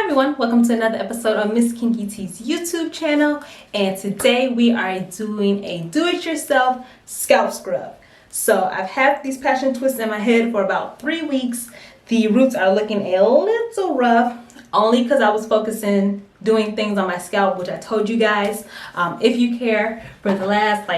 everyone, welcome to another episode of Miss Kinky T's YouTube channel, and today we are doing a do-it-yourself scalp scrub. So I've had these passion twists in my head for about 3 weeks. The roots are looking a little rough, only because I was focusing doing things on my scalp, which I told you guys. If you care, for the last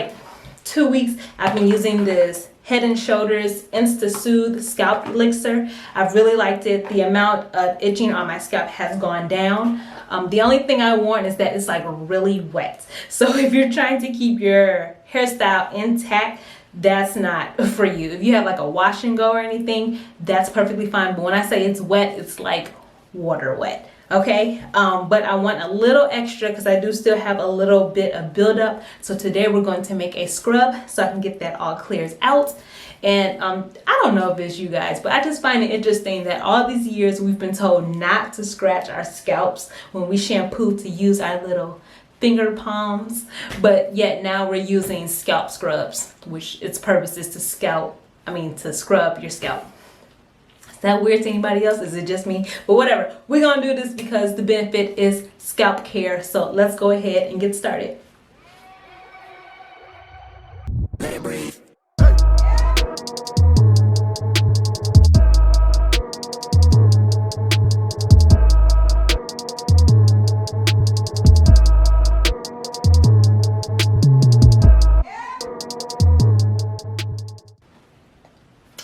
2 weeks I've been using this Head and Shoulders Insta Soothe Scalp Elixir. I've really liked it. The amount of itching on my scalp has gone down. The only thing I warn is that it's really wet. So if you're trying to keep your hairstyle intact, that's not for you. If you have a wash and go or anything, that's perfectly fine. But when I say it's wet, it's like water wet. Okay, but I want a little extra because I do still have a little bit of buildup. So today we're going to make a scrub so I can get that all cleared out. And I don't know if it's you guys, but I just find it interesting that all these years we've been told not to scratch our scalps when we shampoo, to use our little finger palms, but yet now we're using scalp scrubs, which its purpose is to scrub your scalp. Is that weird to anybody else? Is it just me? But whatever, we're gonna do this because the benefit is scalp care. So let's go ahead and get started. Let it breathe.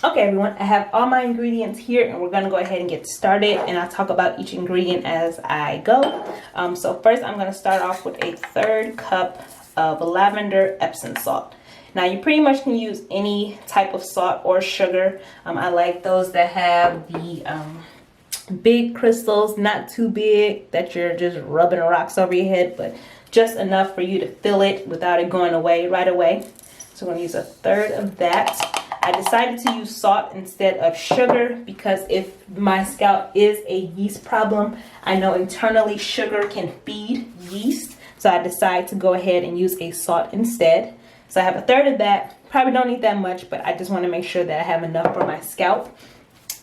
Okay everyone, I have all my ingredients here and we're going to go ahead and get started, and I'll talk about each ingredient as I go. So first I'm going to start off with a 1/3 cup of lavender Epsom salt. Now you pretty much can use any type of salt or sugar. I like those that have the big crystals, not too big that you're just rubbing rocks over your head, but just enough for you to feel it without it going away right away. So I'm going to use a 1/3 of that. I decided to use salt instead of sugar because if my scalp is a yeast problem, I know internally sugar can feed yeast. So I decided to go ahead and use a salt instead. So I have a 1/3 of that. Probably don't need that much, but I just want to make sure that I have enough for my scalp.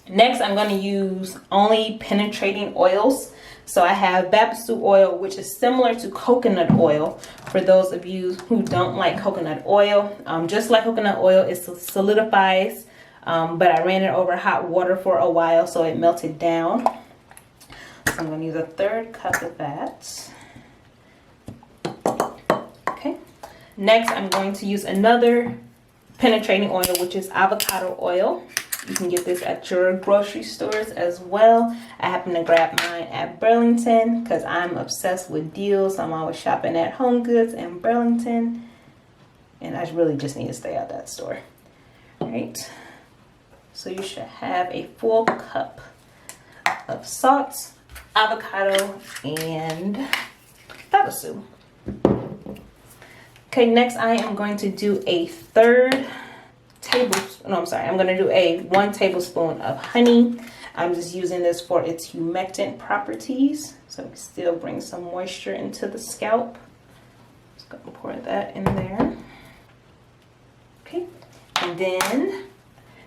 Next, I'm going to use only penetrating oils. So I have Babassu Oil, which is similar to coconut oil. For those of you who don't like coconut oil, just like coconut oil, it solidifies, but I ran it over hot water for a while so it melted down. So I'm going to use a 1/3 cup of that. Okay. Next, I'm going to use another penetrating oil, which is avocado oil. You can get this at your grocery stores as well. I happen to grab mine at Burlington because I'm obsessed with deals. I'm always shopping at Home Goods and Burlington, and I really just need to stay out that store. All right, so you should have a full cup of salt, avocado, and Babassu. Okay, next I am going to do a 1 tablespoon of honey. I'm just using this for its humectant properties, so it still brings some moisture into the scalp. Just gonna pour that in there. Okay, and then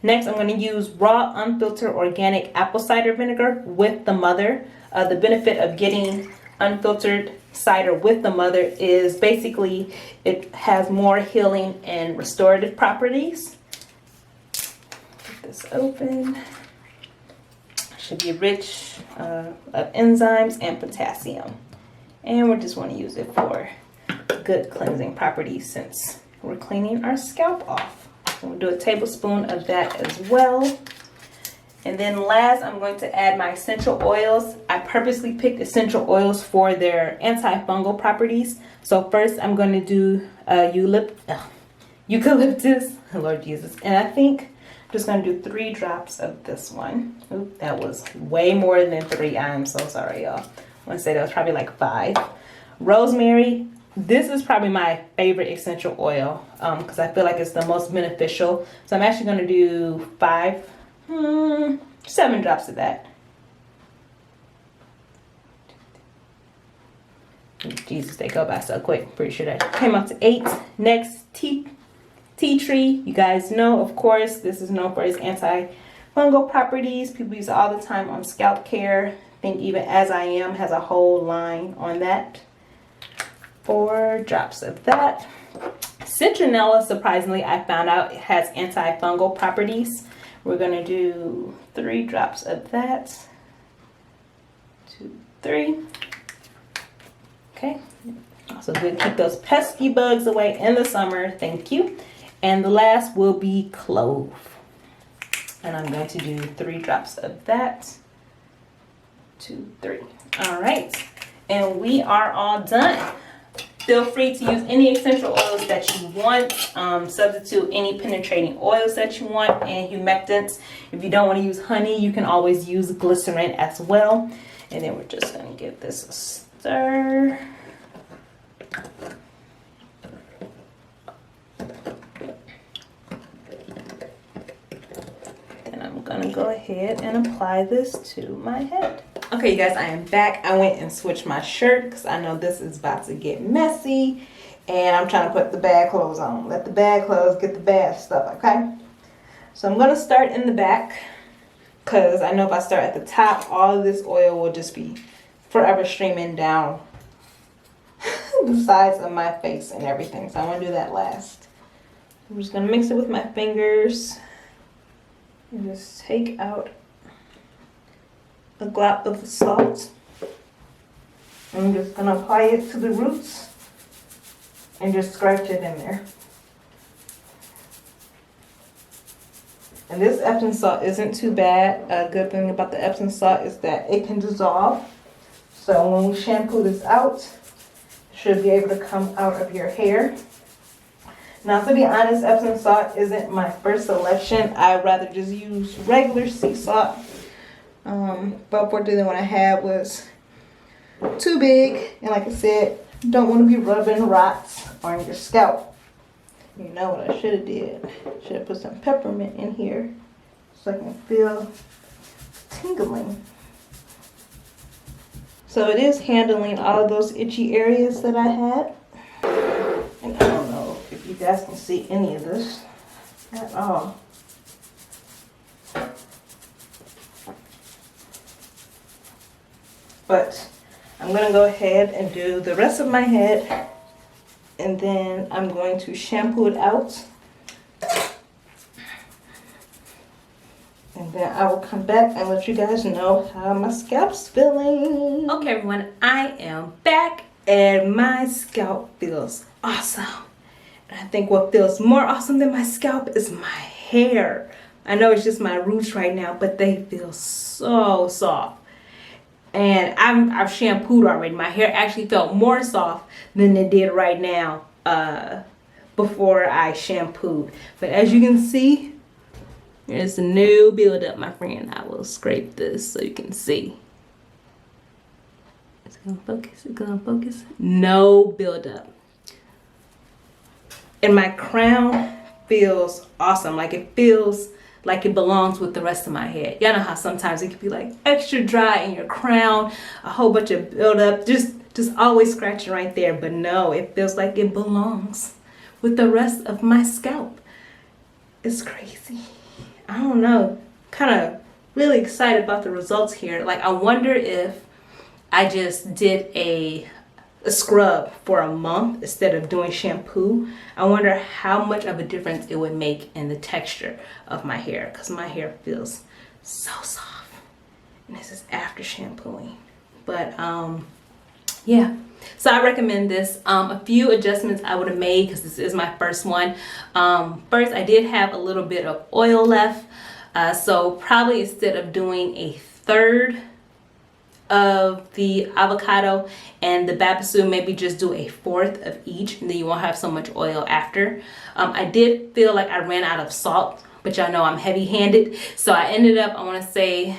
next I'm going to use raw unfiltered organic apple cider vinegar with the mother. The benefit of getting unfiltered cider with the mother is basically it has more healing and restorative properties. This open. Should be rich of enzymes and potassium, and we just want to use it for good cleansing properties since we're cleaning our scalp off. So we'll do a tablespoon of that as well. And then last, I'm going to add my essential oils. I purposely picked essential oils for their antifungal properties. So first I'm going to do eucalyptus, Lord Jesus, and I think I'm just going to do 3 drops of this one. Oop, that was way more than 3. I am so sorry, y'all. I want to say that was probably 5. Rosemary. This is probably my favorite essential oil because I feel like it's the most beneficial. So I'm actually going to do 7 drops of that. Jesus, they go by so quick. Pretty sure that came up to 8. Next, tea tree. You guys know, of course, this is known for its antifungal properties. People use it all the time on scalp care. I think even As I Am has a whole line on that. 4 drops of that. Citronella, surprisingly, I found out it has antifungal properties. We're going to do 3 drops of that. 2, 3. Okay. Also good to keep those pesky bugs away in the summer. Thank you. And the last will be clove. And I'm going to do 3 drops of that. 2, 3. All right. And we are all done. Feel free to use any essential oils that you want. Substitute any penetrating oils that you want and humectants. If you don't want to use honey, you can always use glycerin as well. And then we're just going to give this a stir. Then I'm going to go ahead and apply this to my head. Okay, you guys, I am back. I went and switched my shirt because I know this is about to get messy. And I'm trying to put the bad clothes on. Let the bad clothes get the bad stuff, okay? So I'm going to start in the back because I know if I start at the top, all of this oil will just be forever streaming down the sides of my face and everything. So I want to do that last. I'm just going to mix it with my fingers and just take out a glop of the salt. I'm just going to apply it to the roots and just scratch it in there. And this Epsom salt isn't too bad. A good thing about the Epsom salt is that it can dissolve. So when we shampoo this out, it should be able to come out of your hair. Now, to be honest, Epsom salt isn't my first selection. I'd rather just use regular sea salt. But unfortunately, the one I had was too big, and like I said, don't want to be rubbing rocks on your scalp. You know what I should have did? Should have put some peppermint in here so I can feel tingling. So it is handling all of those itchy areas that I had. And I don't know if you guys can see any of this at all. But I'm going to go ahead and do the rest of my head, and then I'm going to shampoo it out, and then I will come back and let you guys know how my scalp's feeling. Okay, everyone, I am back and my scalp feels awesome. And I think what feels more awesome than my scalp is my hair. I know it's just my roots right now, but they feel so soft. And I've shampooed already. My hair actually felt more soft than it did right now before I shampooed. But as you can see, there's no buildup, my friend. I will scrape this so you can see. It's gonna focus, it's gonna focus. No buildup. And my crown feels awesome. Like it feels like it belongs with the rest of my head. Y'all know how sometimes it can be like extra dry in your crown, a whole bunch of buildup, just always scratching right there. But no, it feels like it belongs with the rest of my scalp. It's crazy. I don't know, kind of really excited about the results here. Like I wonder if I just did a scrub for a month instead of doing shampoo. I wonder how much of a difference it would make in the texture of my hair, because my hair feels so soft. And this is after shampooing. But yeah, so I recommend this. A few adjustments I would have made because this is my first one. First, I did have a little bit of oil left, so probably instead of doing a third of the avocado and the Babassu, maybe just do a fourth of each, and then you won't have so much oil after. I did feel like I ran out of salt, but y'all know I'm heavy-handed, so I ended up, I want to say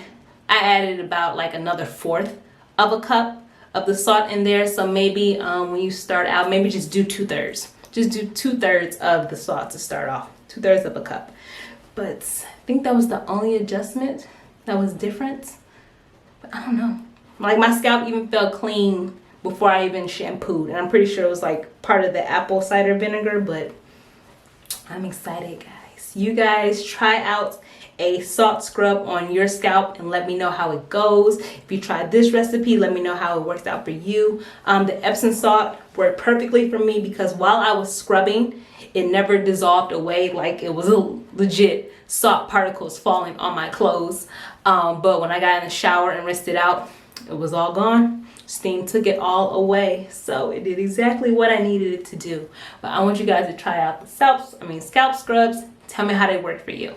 I added about like another fourth of a cup of the salt in there. So maybe when you start out, maybe just do 2/3. Just do 2/3 of the salt to start off, 2/3 of a cup. But I think that was the only adjustment that was different. But I don't know. Like my scalp even felt clean before I even shampooed. And I'm pretty sure it was like part of the apple cider vinegar, but I'm excited, guys. You guys try out a salt scrub on your scalp and let me know how it goes. If you tried this recipe, let me know how it works out for you. The Epsom salt worked perfectly for me because while I was scrubbing, it never dissolved away, like it was a legit salt particles falling on my clothes. But when I got in the shower and rinsed it out, it was all gone. Steam took it all away, so it did exactly what I needed it to do. But I want you guys to try out the scalp scrubs. Tell me how they work for you.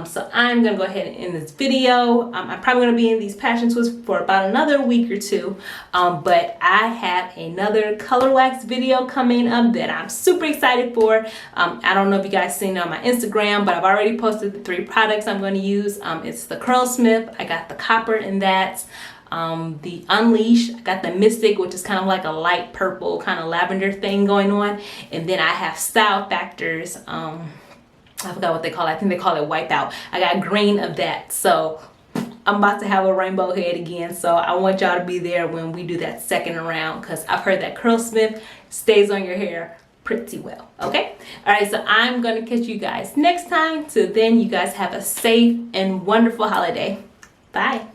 So I'm gonna go ahead and end this video. I'm probably gonna be in these passion twists for about another week or two, but I have another color wax video coming up that I'm super excited for. I don't know if you guys seen it on my Instagram, but I've already posted the 3 products I'm going to use. It's the Curlsmith, I got the copper in that. The Unleash, I got the Mystic, which is kind of like a light purple kind of lavender thing going on, and then I have Style Factors. I forgot what they call it. I think they call it Wipeout. I got green of that. So I'm about to have a rainbow head again. So I want y'all to be there when we do that second round, because I've heard that Curlsmith stays on your hair pretty well. Okay? All right, so I'm going to catch you guys next time. Till then, you guys have a safe and wonderful holiday. Bye.